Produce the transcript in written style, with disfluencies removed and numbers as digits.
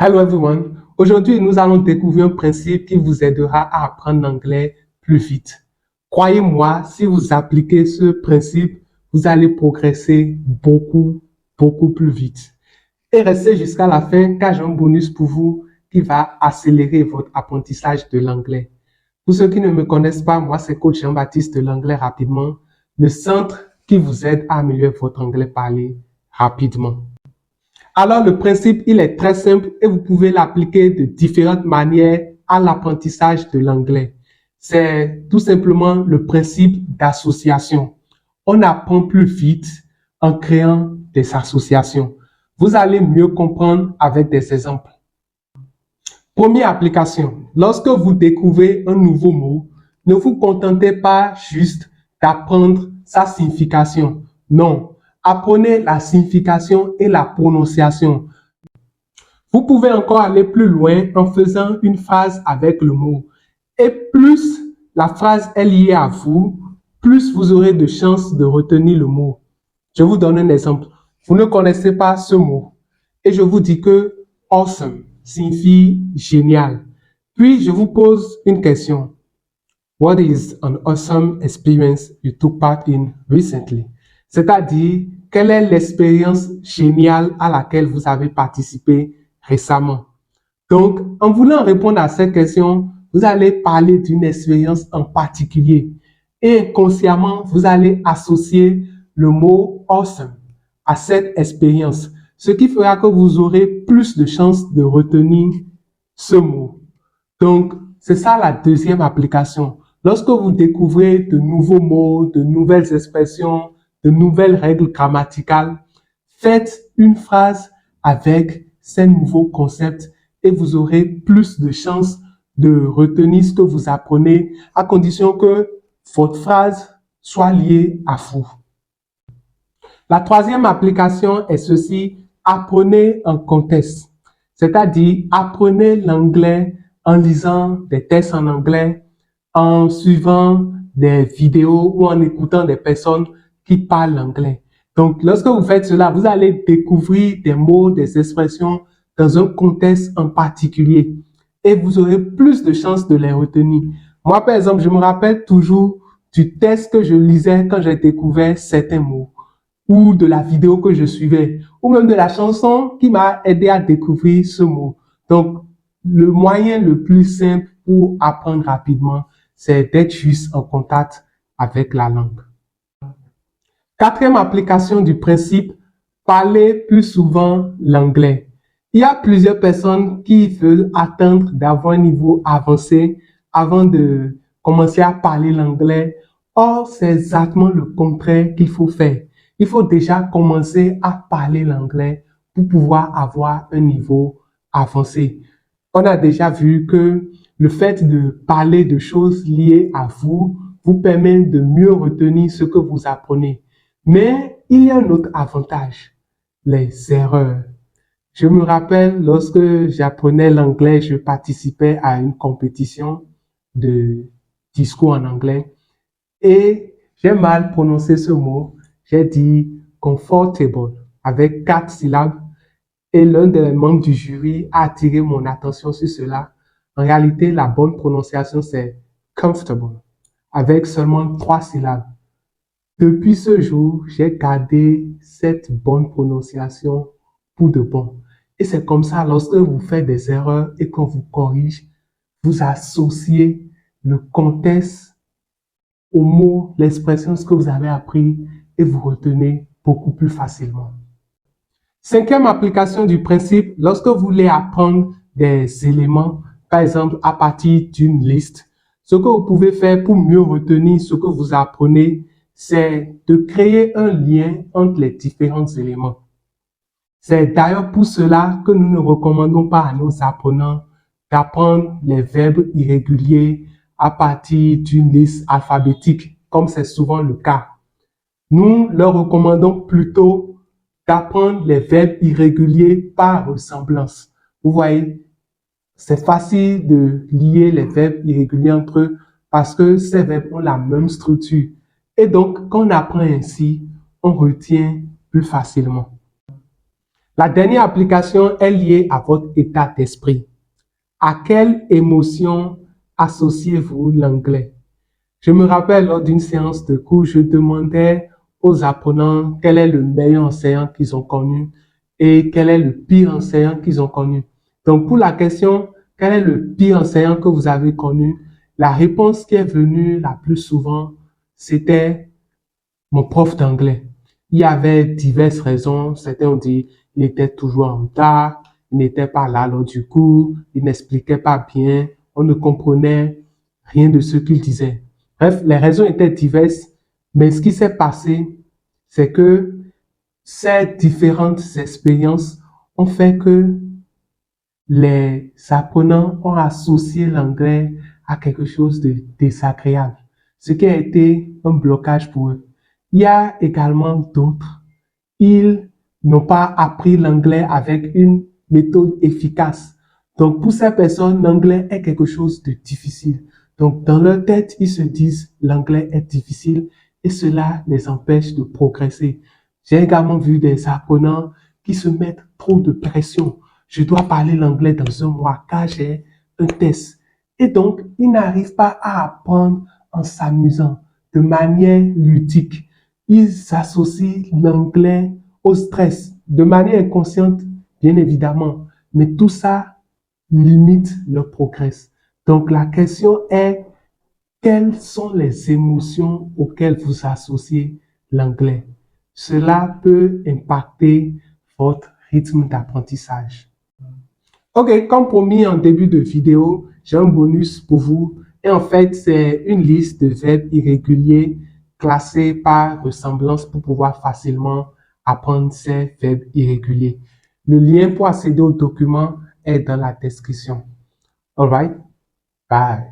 Hello everyone. Aujourd'hui, nous allons découvrir un principe qui vous aidera à apprendre l'anglais plus vite. Croyez-moi, si vous appliquez ce principe, vous allez progresser beaucoup plus vite. Et restez jusqu'à la fin car j'ai un bonus pour vous qui va accélérer votre apprentissage de l'anglais. Pour ceux qui ne me connaissent pas, moi c'est coach Jean-Baptiste de l'anglais rapidement, le centre qui vous aide à améliorer votre anglais parlé rapidement. Alors, le principe, il est très simple et vous pouvez l'appliquer de différentes manières à l'apprentissage de l'anglais. C'est tout simplement le principe d'association. On apprend plus vite en créant des associations. Vous allez mieux comprendre avec des exemples. Première application. Lorsque vous découvrez un nouveau mot, ne vous contentez pas juste d'apprendre sa signification. Non, apprenez la signification et la prononciation. Vous pouvez encore aller plus loin en faisant une phrase avec le mot. Et plus la phrase est liée à vous, plus vous aurez de chances de retenir le mot. Je vous donne un exemple. Vous ne connaissez pas ce mot et je vous dis que awesome signifie génial. Puis je vous pose une question. What is an awesome experience you took part in recently? C'est-à-dire, quelle est l'expérience géniale à laquelle vous avez participé récemment? Donc, en voulant répondre à cette question, vous allez parler d'une expérience en particulier. Et inconsciemment, vous allez associer le mot awesome à cette expérience, ce qui fera que vous aurez plus de chances de retenir ce mot. Donc, c'est ça la deuxième application. Lorsque vous découvrez de nouveaux mots, de nouvelles expressions, de nouvelles règles grammaticales, faites une phrase avec ces nouveaux concepts et vous aurez plus de chances de retenir ce que vous apprenez à condition que votre phrase soit liée à vous. La troisième application est ceci, apprenez en contexte, c'est-à-dire apprenez l'anglais en lisant des textes en anglais, en suivant des vidéos ou en écoutant des personnes qui parlent anglais. Donc, lorsque vous faites cela, vous allez découvrir des mots, des expressions dans un contexte en particulier et vous aurez plus de chances de les retenir. Moi, par exemple, je me rappelle toujours du texte que je lisais quand j'ai découvert certains mots ou de la vidéo que je suivais ou même de la chanson qui m'a aidé à découvrir ce mot. Donc, le moyen le plus simple pour apprendre rapidement, c'est d'être juste en contact avec la langue. Quatrième application du principe, parler plus souvent l'anglais. Il y a plusieurs personnes qui veulent atteindre d'avoir un niveau avancé avant de commencer à parler l'anglais. Or, c'est exactement le contraire qu'il faut faire. Il faut déjà commencer à parler l'anglais pour pouvoir avoir un niveau avancé. On a déjà vu que le fait de parler de choses liées à vous vous permet de mieux retenir ce que vous apprenez. Mais il y a un autre avantage, les erreurs. Je me rappelle lorsque j'apprenais l'anglais, je participais à une compétition de discours en anglais et j'ai mal prononcé ce mot. J'ai dit comfortable avec 4 syllabes et l'un des membres du jury a attiré mon attention sur cela. En réalité, la bonne prononciation, c'est comfortable avec seulement 3 syllabes. Depuis ce jour, j'ai gardé cette bonne prononciation pour de bon. Et c'est comme ça, lorsque vous faites des erreurs et qu'on vous corrige, vous associez le contexte au mot, l'expression, ce que vous avez appris et vous retenez beaucoup plus facilement. Cinquième application du principe, lorsque vous voulez apprendre des éléments, par exemple à partir d'une liste, ce que vous pouvez faire pour mieux retenir ce que vous apprenez, c'est de créer un lien entre les différents éléments. C'est d'ailleurs pour cela que nous ne recommandons pas à nos apprenants d'apprendre les verbes irréguliers à partir d'une liste alphabétique, comme c'est souvent le cas. Nous leur recommandons plutôt d'apprendre les verbes irréguliers par ressemblance. Vous voyez, c'est facile de lier les verbes irréguliers entre eux parce que ces verbes ont la même structure. Et donc, quand on apprend ainsi, on retient plus facilement. La dernière application est liée à votre état d'esprit. À quelle émotion associez-vous l'anglais? Je me rappelle lors d'une séance de cours, je demandais aux apprenants quel est le meilleur enseignant qu'ils ont connu et quel est le pire enseignant qu'ils ont connu. Donc, pour la question, quel est le pire enseignant que vous avez connu? La réponse qui est venue la plus souvent, c'était mon prof d'anglais. Il y avait diverses raisons. Certains ont dit il était toujours en retard, il n'était pas là lors du cours, il n'expliquait pas bien, on ne comprenait rien de ce qu'il disait. Bref, les raisons étaient diverses, mais ce qui s'est passé, c'est que ces différentes expériences ont fait que les apprenants ont associé l'anglais à quelque chose de désagréable, ce qui a été un blocage pour eux. Il y a également d'autres. Ils n'ont pas appris l'anglais avec une méthode efficace. Donc, pour ces personnes, l'anglais est quelque chose de difficile. Donc, dans leur tête, ils se disent l'anglais est difficile et cela les empêche de progresser. J'ai également vu des apprenants qui se mettent trop de pression. Je dois parler l'anglais dans un mois car j'ai un test. Et donc, ils n'arrivent pas à apprendre en s'amusant de manière ludique. Ils associent l'anglais au stress de manière inconsciente, bien évidemment. Mais tout ça limite leur progrès. Donc, la question est, quelles sont les émotions auxquelles vous associez l'anglais? Cela peut impacter votre rythme d'apprentissage. Ok, comme promis en début de vidéo, j'ai un bonus pour vous. Et en fait, c'est une liste de verbes irréguliers classés par ressemblance pour pouvoir facilement apprendre ces verbes irréguliers. Le lien pour accéder au document est dans la description. All right? Bye.